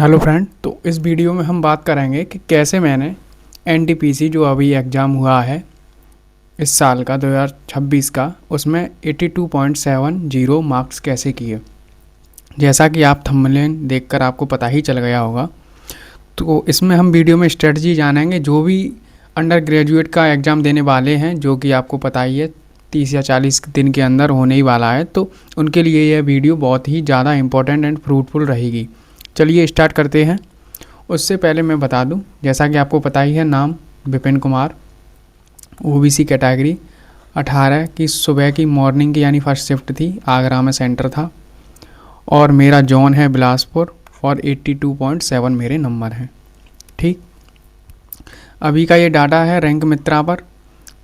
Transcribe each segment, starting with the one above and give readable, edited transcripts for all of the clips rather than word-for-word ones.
Hello friend, तो इस video में हम बात करेंगे कि कैसे मैंने एनटीपीसी जो अभी एग्ज़ाम हुआ है इस साल का 2026 का, उसमें 82.70 मार्क्स कैसे किए। जैसा कि आप थंबनेल देखकर आपको पता ही चल गया होगा, तो इसमें हम वीडियो में स्ट्रेटजी जानेंगे। जो भी अंडर ग्रेजुएट का एग्ज़ाम देने वाले हैं, जो कि आपको पता ही है 30 या 40 दिन के अंदर होने ही वाला है, तो उनके लिए यह वीडियो बहुत ही ज़्यादा इंपॉर्टेंट एंड फ्रूटफुल रहेगी। चलिए स्टार्ट करते हैं। उससे पहले मैं बता दूं, जैसा कि आपको पता ही है, नाम विपिन कुमार, ओबीसी कैटेगरी, 18 की सुबह की मॉर्निंग की यानी फर्स्ट शिफ्ट थी, आगरा में सेंटर था, और मेरा जोन है बिलासपुर, और 82.7 मेरे नंबर हैं। ठीक, अभी का ये डाटा है रैंक मित्रा पर।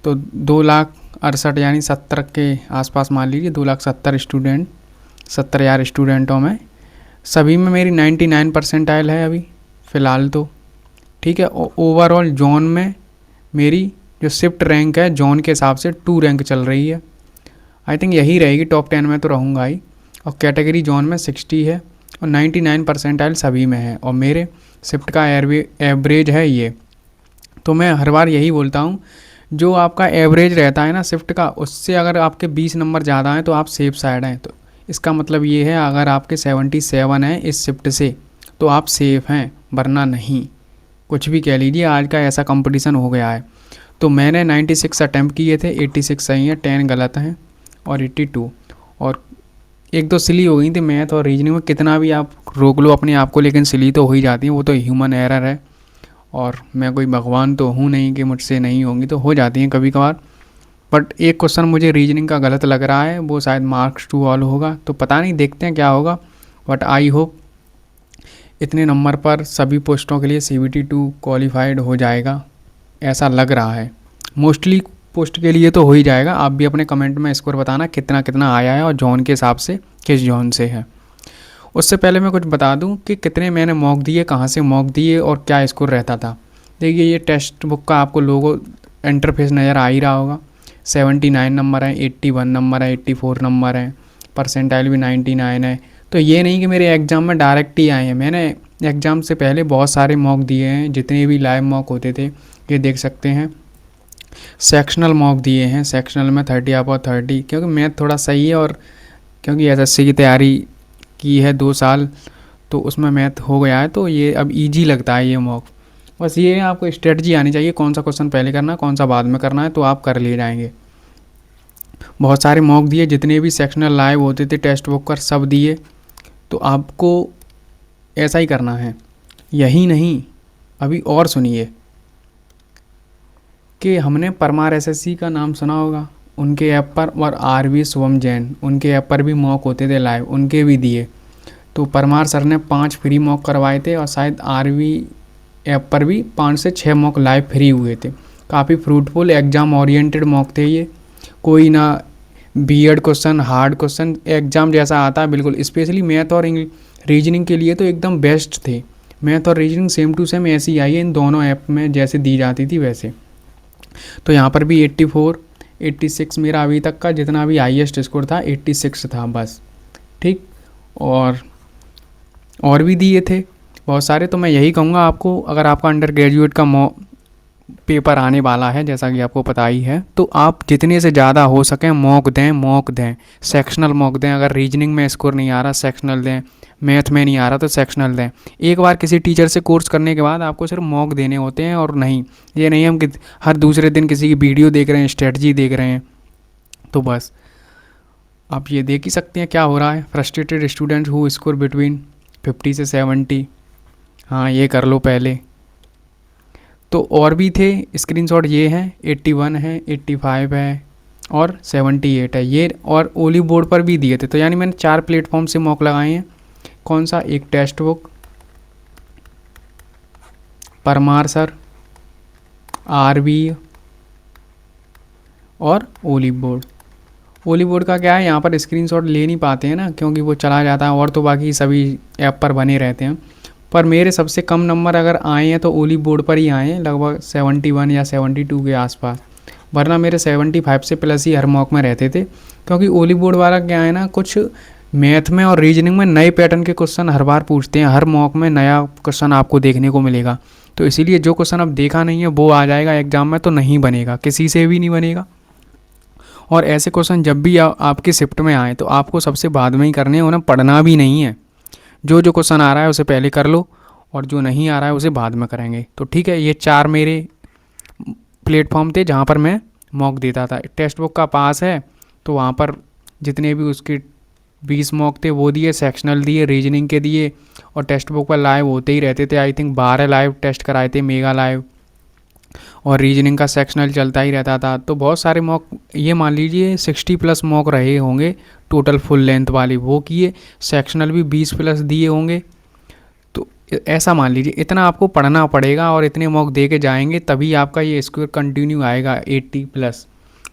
तो 2,68,000 यानी 70 के आसपास मान लीजिए, 2,70,000 स्टूडेंट, 70,000 स्टूडेंटों में सभी में मेरी 99 परसेंटाइल है अभी फ़िलहाल तो। ठीक है, ओवरऑल जोन में मेरी जो शिफ्ट रैंक है जोन के हिसाब से 2 रैंक चल रही है। आई थिंक यही रहेगी, टॉप 10 में तो रहूँगा ही। और कैटेगरी जोन में 60 है और 99 परसेंटाइल सभी में है, और मेरे शिफ्ट का एवरेज है ये। तो मैं हर बार यही बोलता हूँ, जो आपका एवरेज रहता है ना शिफ्ट का, उससे अगर आपके 20 नंबर ज़्यादा हैं तो आप सेफ साइड हैं। तो इसका मतलब ये है, अगर आपके 77 हैं इस शिफ्ट से तो आप सेफ़ हैं, वरना नहीं। कुछ भी कह लीजिए, आज का ऐसा कंपटीशन हो गया है। तो मैंने 96 अटैम्प्ट किए थे, 86 सही हैं, 10 गलत हैं और 82, और एक दो सिली हो गई थी मैथ और रीजनिंग में। कितना भी आप रोक लो अपने आप को, लेकिन सिली तो हो ही जाती है, वो तो ह्यूमन एरर है। और मैं कोई भगवान तो हूँ नहीं कि मुझसे नहीं होंगी, तो हो जाती हैं कभी कभार। बट एक क्वेश्चन मुझे रीजनिंग का गलत लग रहा है, वो शायद मार्क्स टू ऑल होगा, तो पता नहीं, देखते हैं क्या होगा। बट आई होप इतने नंबर पर सभी पोस्टों के लिए CBT 2 क्वालिफाइड हो जाएगा, ऐसा लग रहा है। मोस्टली पोस्ट के लिए तो हो ही जाएगा। आप भी अपने कमेंट में स्कोर बताना कितना कितना आया है और जोन के हिसाब से किस जोन से है। उससे पहले मैं कुछ बता दूं कि कितने मैंने मॉक दिए, कहाँ से मॉक दिए और क्या स्कोर रहता था। देखिए, ये टेक्स्ट बुक का आपको लोगो इंटरफेस नज़र आ ही रहा होगा। 79 नंबर है, 81 नंबर है, 84 नंबर है, परसेंटाइल भी 99 है। तो ये नहीं कि मेरे एग्ज़ाम में डायरेक्ट ही आए हैं, मैंने एग्ज़ाम से पहले बहुत सारे मॉक दिए हैं, जितने भी लाइव मॉक होते थे ये देख सकते हैं। सेक्शनल मॉक दिए हैं, सेक्शनल में 30 अपॉन 30, क्योंकि मैथ थोड़ा सही है, और क्योंकि SSC की तैयारी की है 2 साल, तो उसमें मैथ हो गया है, तो ये अब ईजी लगता है ये मॉक। बस ये है, आपको स्ट्रेटजी आनी चाहिए, कौन सा क्वेश्चन पहले करना है कौन सा बाद में करना है, तो आप कर ले जाएंगे। बहुत सारे मॉक दिए, जितने भी सेक्शनल लाइव होते थे टेक्स्ट बुक पर सब दिए। तो आपको ऐसा ही करना है। यही नहीं, अभी और सुनिए कि हमने परमार SSC का नाम सुना होगा, उनके ऐप पर, और RV शुभम जैन, उनके ऐप पर भी मॉक होते थे लाइव, उनके भी दिए। तो परमार सर ने 5 फ्री मॉक करवाए थे, और शायद RV ऐप पर भी 5 से 6 मॉक लाइव फ्री हुए थे। काफ़ी फ्रूटफुल एग्ज़ाम ओरिएंटेड मॉक थे ये। कोई ना B Ed question, hard question, exam जैसा आता है बिल्कुल। स्पेशली मैथ और रीजनिंग के लिए तो एकदम बेस्ट थे। मैथ और रीजनिंग सेम टू सेम ऐसी आई है इन दोनों ऐप में, जैसे दी जाती थी वैसे। तो यहाँ पर भी 84, 86 मेरा अभी तक का जितना भी हाईएस्ट स्कोर था 86 था बस। ठीक, और भी दिए थे बहुत सारे। तो मैं यही कहूँगा आपको, अगर आपका अंडर ग्रेजुएट का पेपर आने वाला है, जैसा कि आपको पता ही है, तो आप जितने से ज़्यादा हो सकें मॉक दें। सेक्शनल मॉक दें। अगर रीजनिंग में स्कोर नहीं आ रहा सेक्शनल दें, मैथ में नहीं आ रहा तो सेक्शनल दें। एक बार किसी टीचर से कोर्स करने के बाद आपको सिर्फ मॉक देने होते हैं, और नहीं, ये नहीं हम कि हर दूसरे दिन किसी की वीडियो देख रहे हैं, स्ट्रेटजी देख रहे हैं। तो बस आप ये देख ही सकते हैं क्या हो रहा है। Frustrated student who score between 50 से 70, हाँ ये कर लो पहले। तो और भी थे, स्क्रीनशॉट ये हैं, 81 है, 85 है और 78 है ये, और ओली बोर्ड पर भी दिए थे। तो यानी मैंने 4 प्लेटफॉर्म से मॉक लगाए हैं। कौन सा? एक text book, Parmar sir, RV और ओली बोर्ड। ओली बोर्ड का क्या है, यहाँ पर स्क्रीनशॉट ले नहीं पाते हैं ना, क्योंकि वो चला जाता है, और तो बाकी सभी ऐप पर बने रहते हैं। पर मेरे सबसे कम नंबर अगर आए हैं तो ओली बोर्ड पर ही आए हैं, लगभग 71 या 72 के आसपास, वरना मेरे 75 से प्लस ही हर मॉक में रहते थे। क्योंकि ओली बोर्ड वाला क्या है ना, कुछ मैथ में और रीजनिंग में नए पैटर्न के क्वेश्चन हर बार पूछते हैं, हर मॉक में नया क्वेश्चन आपको देखने को मिलेगा। तो इसीलिए जो क्वेश्चन अब देखा नहीं है वो आ जाएगा एग्जाम में तो नहीं बनेगा, किसी से भी नहीं बनेगा। और ऐसे क्वेश्चन जब भी आपकी शिफ्ट में आए तो आपको सबसे बाद में ही करने हैं, उन्हें पढ़ना भी नहीं है। जो जो क्वेश्चन आ रहा है उसे पहले कर लो और जो नहीं आ रहा है उसे बाद में करेंगे। तो ठीक है, ये 4 मेरे प्लेटफॉर्म थे जहाँ पर मैं मॉक देता था। टेक्स्ट बुक का पास है तो वहाँ पर जितने भी उसके 20 मॉक थे वो दिए, सेक्शनल दिए, रीजनिंग के दिए, और टेक्स्ट बुक पर लाइव होते ही रहते थे। आई थिंक 12 लाइव टेस्ट कराए थे, मेगा लाइव, और रीजनिंग का सेक्शनल चलता ही रहता था। तो बहुत सारे मॉक, ये मान लीजिए 60+ मॉक रहे होंगे टोटल फुल लेंथ वाली, वो किए। सेक्शनल भी 20+ दिए होंगे। तो ऐसा मान लीजिए इतना आपको पढ़ना पड़ेगा और इतने मॉक दे के जाएंगे तभी आपका ये स्कोर कंटिन्यू आएगा 80+।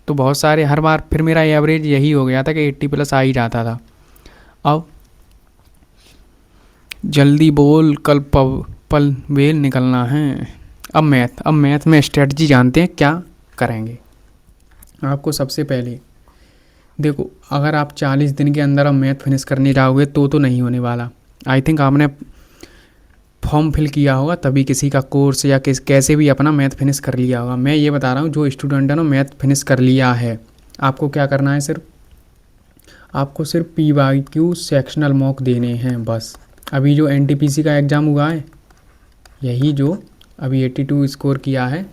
तो बहुत सारे हर बार फिर मेरा एवरेज यही हो गया था कि 80+ आ ही जाता था। अब जल्दी बोल, कल पल वेल निकलना है। अब मैथ में स्ट्रेटजी जानते हैं क्या करेंगे। आपको सबसे पहले देखो, अगर आप 40 दिन के अंदर अब मैथ फिनिश करने जाओगे तो नहीं होने वाला। आई थिंक आपने फॉर्म फिल किया होगा तभी किसी का कोर्स या कैसे भी अपना मैथ फिनिश कर लिया होगा। मैं ये बता रहा हूँ जो स्टूडेंट है ना मैथ फिनिश कर लिया है, आपको क्या करना है, आपको सिर्फ PYQ सेक्शनल मॉक देने हैं बस। अभी जो NTPC का एग्ज़ाम हुआ है, यही जो अभी 82 स्कोर किया है,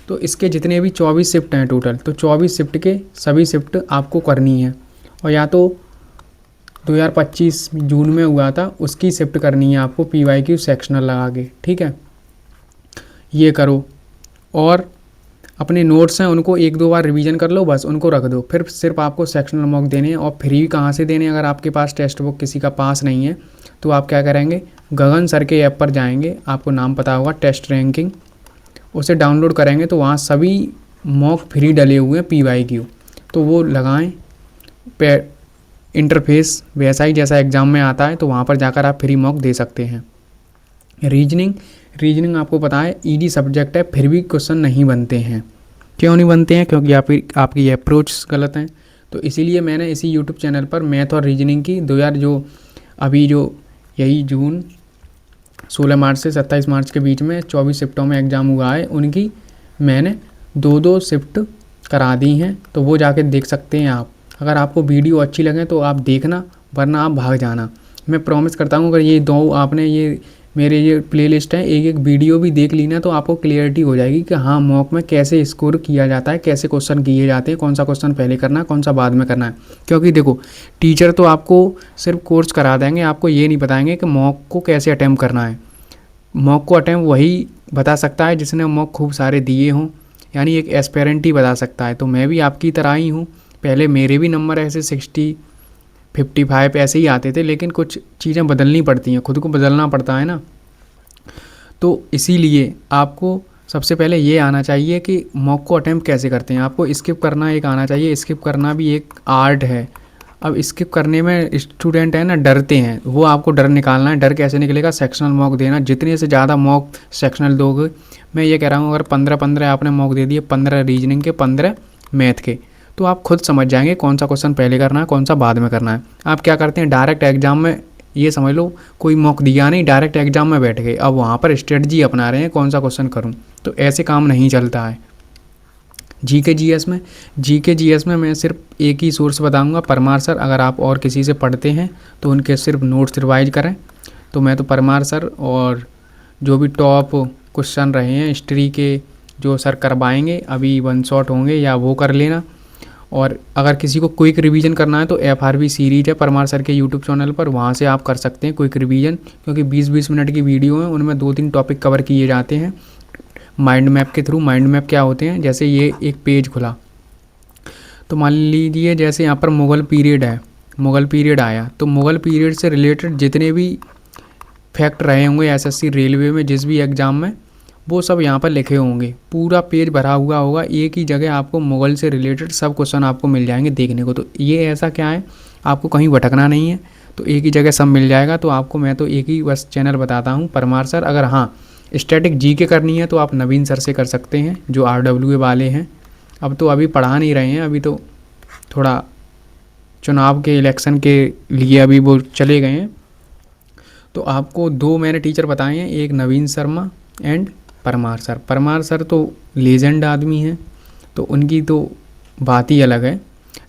तो इसके जितने भी 24 शिफ्ट हैं टोटल, तो 24 शिफ्ट के सभी शिफ्ट आपको करनी है। और या तो 2025 जून में हुआ था उसकी शिफ्ट करनी है आपको PYQ सेक्शनल लगा के, ठीक है। ये करो और अपने नोट्स हैं उनको 1-2 बार रिवीजन कर लो, बस उनको रख दो। फिर सिर्फ आपको सेक्शनल मॉक देने हैं। और फ्री कहाँ से देने हैं, अगर आपके पास टेक्स्ट बुक किसी का पास नहीं है तो आप क्या करेंगे, गगन सर के ऐप पर जाएंगे, आपको नाम पता होगा टेस्ट रैंकिंग, उसे डाउनलोड करेंगे तो वहाँ सभी मॉक फ्री डले हुए हैं PYQ, तो वो लगाएं। इंटरफेस वैसा ही जैसा एग्ज़ाम में आता है, तो वहाँ पर जाकर आप फ्री मॉक दे सकते हैं। रीजनिंग आपको पता है ईजी सब्जेक्ट है, फिर भी क्वेश्चन नहीं बनते हैं। क्यों नहीं बनते हैं, क्योंकि आपकी अप्रोच गलत है। तो इसीलिए मैंने इसी यूट्यूब चैनल पर मैथ और रीजनिंग की 2000 यही जून 16 मार्च से 27 मार्च के बीच में 24 शिफ्टों में एग्ज़ाम हुआ है, उनकी मैंने 2-2 शिफ्ट करा दी हैं। तो वो जाके देख सकते हैं आप। अगर आपको वीडियो अच्छी लगे तो आप देखना, वरना आप भाग जाना। मैं प्रॉमिस करता हूँ अगर ये 2 आपने ये मेरे ये प्लेलिस्ट है, एक वीडियो भी देख ली ना तो आपको क्लियरिटी हो जाएगी कि हाँ मॉक में कैसे स्कोर किया जाता है, कैसे क्वेश्चन किए जाते हैं, कौन सा क्वेश्चन पहले करना है, कौन सा बाद में करना है। क्योंकि देखो टीचर तो आपको सिर्फ कोर्स करा देंगे, आपको ये नहीं बताएंगे कि मॉक को कैसे अटैम्प्ट करना है। मॉक को अटैम्प्ट वही बता सकता है जिसने मॉक खूब सारे दिए हों, यानी एक एस्पेरेंट ही बता सकता है। तो मैं भी आपकी तरह ही हूँ, पहले मेरे भी नंबर ऐसे 60, 55 ऐसे ही आते थे, लेकिन कुछ चीज़ें बदलनी पड़ती हैं, खुद को बदलना पड़ता है ना। तो इसीलिए आपको सबसे पहले ये आना चाहिए कि मॉक को अटैम्प्ट कैसे करते हैं। आपको स्किप करना एक आना चाहिए, स्किप करना भी एक आर्ट है। अब स्किप करने में स्टूडेंट है ना डरते हैं, वो आपको डर निकालना है। डर कैसे निकलेगा, सेक्शनल मॉक देना, जितने से ज़्यादा मॉक सेक्शनल दोगे। मैं ये कह रहा हूँ अगर 15 आपने मॉक दे दिए, 15 रीजनिंग के, 15 मैथ के, तो आप खुद समझ जाएंगे कौन सा क्वेश्चन पहले करना है, कौन सा बाद में करना है। आप क्या करते हैं, डायरेक्ट एग्जाम में ये समझ लो कोई मॉक दिया नहीं, डायरेक्ट एग्जाम में बैठ गए, अब वहाँ पर स्ट्रेटजी अपना रहे हैं कौन सा क्वेश्चन करूँ। तो ऐसे काम नहीं चलता है। जीके जीएस में मैं सिर्फ एक ही सोर्स बताऊंगा, परमार सर। अगर आप और किसी से पढ़ते हैं तो उनके सिर्फ नोट्स रिवाइज करें। तो मैं तो परमार सर और जो भी टॉप क्वेश्चन रहे हैं हिस्ट्री के जो सर करवाएंगे, अभी 1 शॉट होंगे या वो कर लेना। और अगर किसी को क्विक रिवीजन करना है तो FRV सीरीज है परमार सर के यूट्यूब चैनल पर, वहाँ से आप कर सकते हैं क्विक रिवीजन, क्योंकि 20-20 मिनट की वीडियो है, उनमें 2-3 टॉपिक कवर किए जाते हैं माइंड मैप के थ्रू। माइंड मैप क्या होते हैं, जैसे ये एक पेज खुला तो मान लीजिए जैसे यहाँ पर मुग़ल पीरियड है, मुग़ल पीरियड आया तो मुग़ल पीरियड से रिलेटेड जितने भी फैक्ट रहे होंगे SSC रेलवे में जिस भी एग्ज़ाम में, वो सब यहाँ पर लिखे होंगे। पूरा पेज भरा हुआ होगा, एक ही जगह आपको मुग़ल से रिलेटेड सब क्वेश्चन आपको मिल जाएंगे देखने को। तो ये ऐसा क्या है, आपको कहीं भटकना नहीं है, तो एक ही जगह सब मिल जाएगा। तो आपको मैं तो एक ही बस चैनल बताता हूँ, परमार सर। अगर हाँ स्टैटिक जीके करनी है तो आप नवीन सर से कर सकते हैं जो RWA वाले हैं। अब तो अभी पढ़ा नहीं रहे हैं, अभी तो थोड़ा चुनाव के इलेक्शन के लिए अभी वो चले गए हैं। तो आपको दो मैंने टीचर बताए हैं, एक Naveen Sharma and Parmar sir. Parmar sir तो लेजेंड आदमी हैं, तो उनकी तो बात ही अलग है।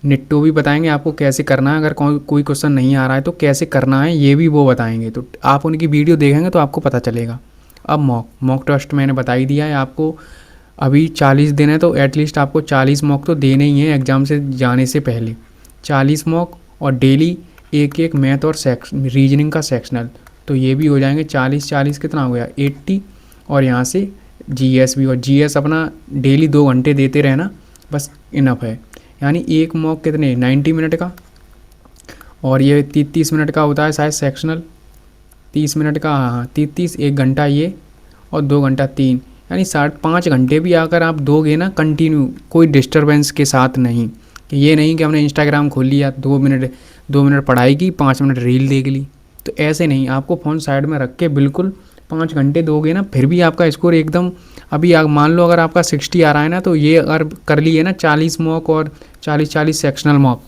निट्टो भी बताएंगे आपको कैसे करना है, अगर कोई क्वेश्चन नहीं आ रहा है तो कैसे करना है ये भी वो बताएंगे। तो आप उनकी वीडियो देखेंगे तो आपको पता चलेगा। अब मॉक टेस्ट मैंने बता ही दिया है आपको। अभी 40 दिन है तो एटलीस्ट आपको 40 मॉक तो देने ही हैं एग्ज़ाम से जाने से पहले। 40 मॉक और डेली एक एक मैथ और रीजनिंग का सेक्शनल, तो ये भी हो जाएंगे 40 कितना हो गया 80। और यहाँ से जीएस भी, और जीएस अपना डेली 2 घंटे देते रहना बस इनफ है। यानी एक मॉक कितने 90 मिनट का, और ये 30 मिनट का होता है शायद सेक्शनल, 30 मिनट का, हाँ 30, 1 घंटा ये और 2 घंटा 3, यानी 5 घंटे भी अगर आप दोगे ना कंटिन्यू, कोई डिस्टरबेंस के साथ नहीं, कि ये नहीं कि हमने इंस्टाग्राम खोल लिया 2 मिनट पढ़ाई की 5 मिनट रील देख ली, तो ऐसे नहीं। आपको फ़ोन साइड में रख के बिल्कुल 5 घंटे दोगे ना, फिर भी आपका स्कोर एकदम, अभी मान लो अगर आपका 60 आ रहा है ना, तो ये अगर कर लिए ना 40 मॉक और 40 सेक्शनल मॉक,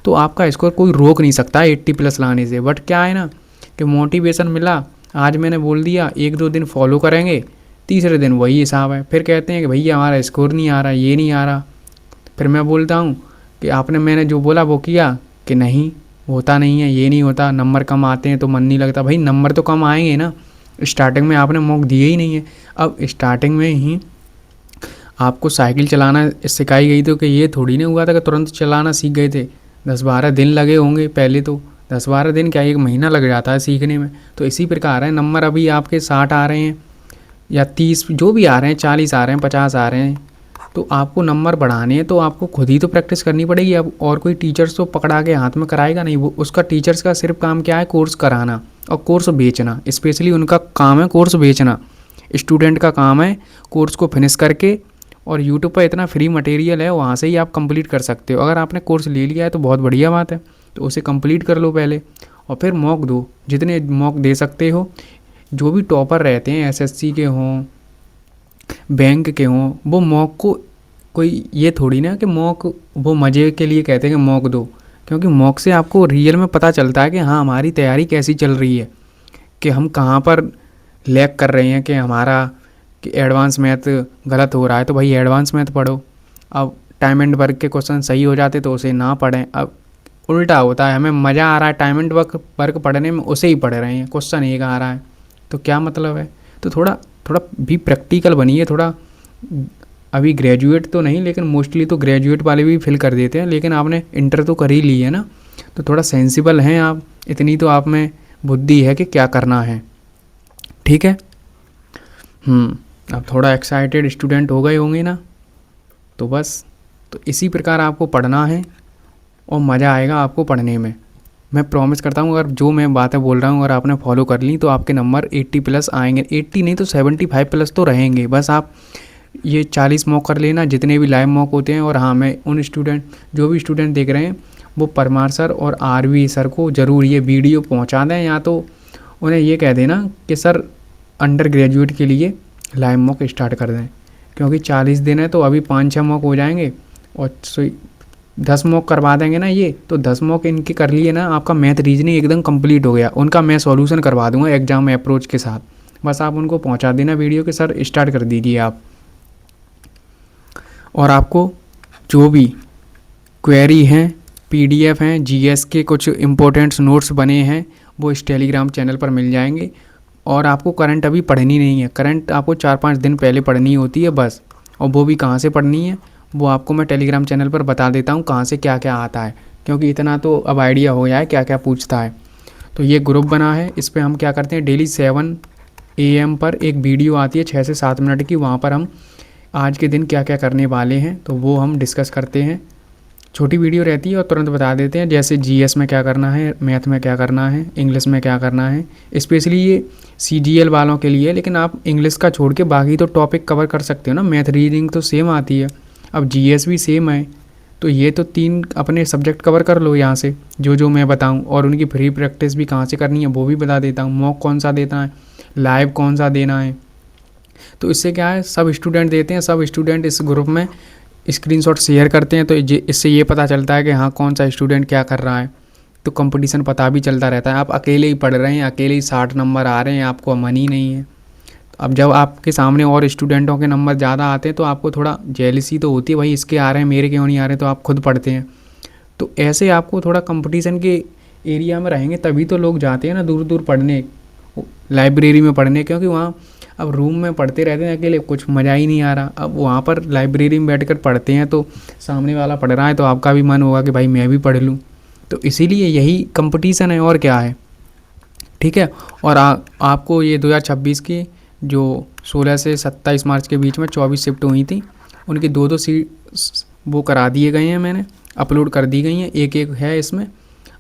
तो आपका स्कोर कोई रोक नहीं सकता 80+ लाने से। बट क्या है ना कि मोटिवेशन मिला, आज मैंने बोल दिया, 1-2 दिन फॉलो करेंगे, तीसरे दिन वही हिसाब है, फिर कहते हैं कि भैया हमारा स्कोर नहीं आ रहा, ये नहीं आ रहा। फिर मैं बोलता हूँ कि मैंने जो बोला वो किया, कि नहीं होता नहीं है, ये नहीं होता, नंबर कम आते हैं तो मन नहीं लगता। भाई नंबर तो कम आएंगे ना, स्टार्टिंग में आपने मॉक दिए ही नहीं है। अब स्टार्टिंग में ही आपको साइकिल चलाना सिखाई गई, तो कि ये थोड़ी ना हुआ था कि तुरंत चलाना सीख गए थे, 10-12 दिन लगे होंगे पहले तो। 10-12 दिन क्या, 1 महीना लग जाता है सीखने में। तो इसी प्रकार है, नंबर अभी आपके 60 आ रहे हैं या 30 जो भी आ रहे हैं, 40 आ रहे हैं, 50 आ रहे हैं, तो आपको नंबर बढ़ाने हैं तो आपको खुद ही तो प्रैक्टिस करनी पड़ेगी। अब और कोई टीचर्स तो पकड़ा के हाथ में कराएगा नहीं, वो उसका टीचर्स का सिर्फ काम क्या है, कोर्स कराना और कोर्स बेचना। स्पेशली उनका काम है कोर्स बेचना, स्टूडेंट का काम है कोर्स को फिनिश करके, और यूट्यूब पर इतना फ्री मटेरियल है वहाँ से ही आप कंप्लीट कर सकते हो। अगर आपने कोर्स ले लिया है तो बहुत बढ़िया बात है, तो उसे कंप्लीट कर लो पहले, और फिर मॉक दो, जितने मॉक दे सकते हो। जो भी टॉपर रहते हैं, एसएससी के हों, बैंक के हों, वो मॉक को, कोई ये थोड़ी ना कि मॉक वो मज़े के लिए कहते हैं कि मॉक दो, क्योंकि मॉक से आपको रियल में पता चलता है कि हाँ हमारी तैयारी कैसी चल रही है, कि हम कहाँ पर लैग कर रहे हैं, कि हमारा कि एडवांस मैथ गलत हो रहा है तो भाई एडवांस मैथ पढ़ो। अब टाइम एंड वर्क के क्वेश्चन सही हो जाते तो उसे ना पढ़ें। अब उल्टा होता है, हमें मज़ा आ रहा है टाइम एंड वर्क पढ़ने में, उसे ही पढ़ रहे हैं, क्वेश्चन एक आ रहा है, तो क्या मतलब है। तो थोड़ा भी प्रैक्टिकल बनिए, थोड़ा। अभी ग्रेजुएट तो नहीं, लेकिन मोस्टली तो ग्रेजुएट वाले भी फिल कर देते हैं, लेकिन आपने इंटर तो कर ही ली है ना, तो थोड़ा सेंसिबल हैं आप, इतनी तो आप में बुद्धि है कि क्या करना है। ठीक है। अब थोड़ा एक्साइटेड स्टूडेंट हो गए होंगे ना, तो बस, तो इसी प्रकार आपको पढ़ना है और मज़ा आएगा आपको पढ़ने में। मैं प्रॉमिस करता हूँ, अगर जो मैं बातें बोल रहा हूँ अगर आपने फॉलो कर ली तो आपके नंबर 80+ आएंगे, 80 नहीं तो 75+ तो रहेंगे। बस आप ये 40 मॉक कर लेना, जितने भी लाइव मॉक होते हैं। और हाँ, मैं उन स्टूडेंट, जो भी स्टूडेंट देख रहे हैं, वो परमार सर और आरवी सर को ज़रूर ये वीडियो पहुँचा दें, या तो उन्हें ये कह देना कि सर अंडर ग्रेजुएट के लिए लाइव मॉक स्टार्ट कर दें, क्योंकि 40 दिन है तो अभी 5-6 मॉक हो जाएंगे, और 10 मॉक करवा देंगे ना ये, तो 10 मॉक इनके कर लिए ना, आपका मैथ रीजनिंग एकदम कंप्लीट हो गया। उनका मैं सॉल्यूशन करवा दूंगा एग्जाम में अप्रोच के साथ। बस आप उनको पहुंचा देना वीडियो के सर स्टार्ट कर दीजिए आप। और आपको जो भी क्वेरी हैं, पीडीएफ हैं, जीएस के कुछ इंपॉर्टेंट्स नोट्स बने हैं, वो इस टेलीग्राम चैनल पर मिल जाएंगे। और आपको करंट अभी पढ़नी नहीं है, करंट आपको 4-5 दिन पहले पढ़नी होती है बस। और वो भी कहाँ से पढ़नी है, वो आपको मैं टेलीग्राम चैनल पर बता देता हूँ कहाँ से क्या क्या आता है, क्योंकि इतना तो अब आइडिया हो गया है क्या क्या पूछता है। तो ये ग्रुप बना है, इस पर हम क्या करते हैं, डेली 7 AM पर एक वीडियो आती है 6 से 7 मिनट की, वहाँ पर हम आज के दिन क्या क्या करने वाले हैं तो वो हम डिस्कस करते हैं। छोटी वीडियो रहती है और तुरंत बता देते हैं, जैसे जीएस में क्या करना है, मैथ में क्या करना है, इंग्लिश में क्या करना है। स्पेशली ये सीजीएल वालों के लिए, लेकिन आप इंग्लिश का छोड़ के बाकी तो टॉपिक कवर कर सकते हो ना। मैथ रीडिंग तो सेम आती है, अब जीएस भी सेम है, तो ये तो 3 अपने सब्जेक्ट कवर कर लो यहाँ से, जो मैं बताऊँ। और उनकी फ्री प्रैक्टिस भी कहाँ से करनी है वो भी बता देता हूँ, मॉक कौन सा देना है, लाइव कौन सा देना है। तो इससे क्या है, सब स्टूडेंट देते हैं, सब स्टूडेंट इस ग्रुप में स्क्रीनशॉट शेयर करते हैं तो इससे ये पता चलता है कि हाँ कौन सा स्टूडेंट क्या कर रहा है, तो कंपटीशन पता भी चलता रहता है। आप अकेले ही पढ़ रहे हैं, अकेले ही 60 नंबर आ रहे हैं, आपको मन ही नहीं है। तो अब जब आपके सामने और स्टूडेंटों के नंबर ज़्यादा आते हैं तो आपको थोड़ा जेलसी तो होती है, भाई इसके आ रहे हैं मेरे क्यों नहीं आ रहे, तो आप खुद पढ़ते हैं। तो ऐसे आपको थोड़ा कंपटीशन के एरिया में रहेंगे तभी तो लोग जाते हैं ना दूर दूर पढ़ने, लाइब्रेरी में पढ़ने, क्योंकि वहाँ अब रूम में पढ़ते रहते हैं अकेले, कुछ मज़ा ही नहीं आ रहा। अब वहाँ पर लाइब्रेरी में बैठकर पढ़ते हैं तो सामने वाला पढ़ रहा है तो आपका भी मन होगा कि भाई मैं भी पढ़ लूँ। तो इसीलिए यही कंपटीशन है और क्या है, ठीक है। और आपको ये 2026 की जो 16 से 27 मार्च के बीच में 24 शिफ्ट हुई थी, उनकी दो दो सीट वो करा दिए गए हैं, मैंने अपलोड कर दी गई हैं, एक एक है इसमें।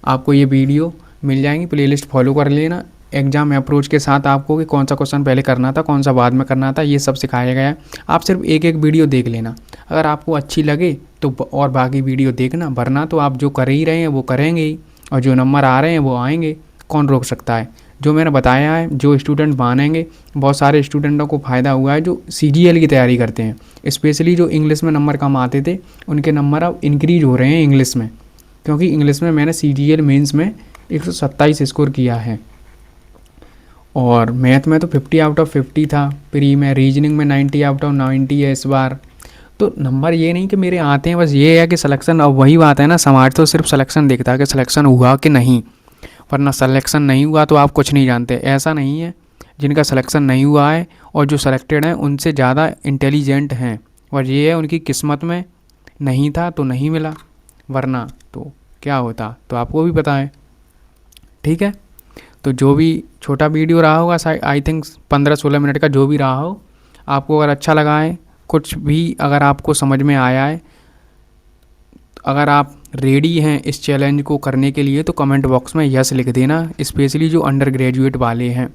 आपको ये वीडियो मिल जाएंगी, प्लेलिस्ट फॉलो कर लेना। एग्ज़ाम अप्रोच के साथ आपको कि कौन सा क्वेश्चन पहले करना था, कौन सा बाद में करना था, ये सब सिखाया गया है। आप सिर्फ एक एक वीडियो देख लेना, अगर आपको अच्छी लगे तो और बाकी वीडियो देखना, वरना तो आप जो कर ही रहे हैं वो करेंगे ही, और जो नंबर आ रहे हैं वो आएंगे, कौन रोक सकता है। जो मैंने बताया है, जो स्टूडेंट मानेंगे, बहुत सारे स्टूडेंटों को फ़ायदा हुआ है जो CGL की तैयारी करते हैं, स्पेशली जो इंग्लिश में नंबर कम आते थे उनके नंबर अब इंक्रीज हो रहे हैं इंग्लिश में, क्योंकि इंग्लिश में मैंने CGL मेंस में 127 स्कोर किया है। और मैथ में तो 50 आउट ऑफ 50 था प्री में, रीजनिंग में 90 आउट ऑफ 90 है इस बार। तो नंबर ये नहीं कि मेरे आते हैं, बस ये है कि सिलेक्शन, अब वही बात है ना, समाज तो सिर्फ सिलेक्शन देखता है कि सिलेक्शन हुआ कि नहीं, वरना सिलेक्शन नहीं हुआ तो आप कुछ नहीं जानते। ऐसा नहीं है, जिनका सिलेक्शन नहीं हुआ है और जो सिलेक्टेड हैं उनसे ज़्यादा इंटेलिजेंट हैं, और ये है उनकी किस्मत में नहीं था तो नहीं मिला, वरना तो क्या होता तो आपको भी पता है, ठीक है। तो जो भी छोटा वीडियो रहा होगा, आई थिंक 15-16 मिनट का जो भी रहा हो, आपको अगर अच्छा लगा है, कुछ भी अगर आपको समझ में आया है, अगर आप रेडी हैं इस चैलेंज को करने के लिए तो कमेंट बॉक्स में यस लिख देना, स्पेशली जो अंडर ग्रेजुएट वाले हैं।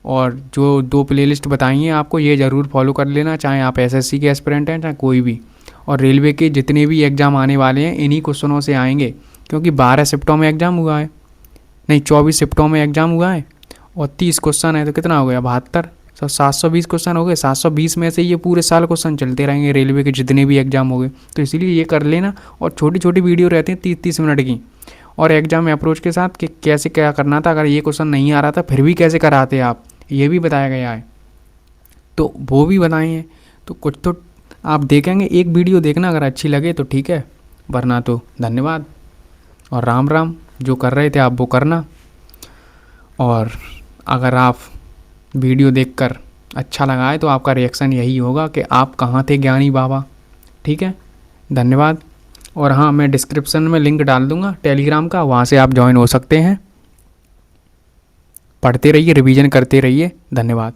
और जो 2 प्लेलिस्ट बताई हैं आपको, ये ज़रूर फॉलो कर लेना, चाहे आप SSC के एस्पिरेंट हैं चाहे कोई भी। और रेलवे के जितने भी एग्ज़ाम आने वाले हैं इन्हीं क्वेश्चनों से आएंगे, क्योंकि 12 शिफ्टों में एग्ज़ाम हुआ है, नहीं 24 शिफ्टों में एग्ज़ाम हुआ है, और 30 क्वेश्चन है तो कितना हो गया, 72, 720 क्वेश्चन हो गए। 720 में से ये पूरे साल क्वेश्चन चलते रहेंगे रेलवे के जितने भी एग्ज़ाम हो गए, तो इसीलिए ये कर लेना। और छोटी छोटी वीडियो रहती हैं 30-30 मिनट की, और एग्ज़ाम अप्रोच के साथ कि कैसे क्या करना था, अगर ये क्वेश्चन नहीं आ रहा था फिर भी कैसे कराते आप, ये भी बताया गया है, तो वो भी बताए हैं। तो कुछ तो आप देखेंगे, एक वीडियो देखना, अगर अच्छी लगे तो ठीक है, वरना तो धन्यवाद और राम राम। जो कर रहे थे आप वो करना, और अगर आप वीडियो देखकर अच्छा लगा है तो आपका रिएक्शन यही होगा कि आप कहाँ थे ज्ञानी बाबा, ठीक है। धन्यवाद। और हाँ, मैं डिस्क्रिप्शन में लिंक डाल दूँगा टेलीग्राम का, वहाँ से आप ज्वाइन हो सकते हैं। पढ़ते रहिए, रिवीजन करते रहिए। धन्यवाद।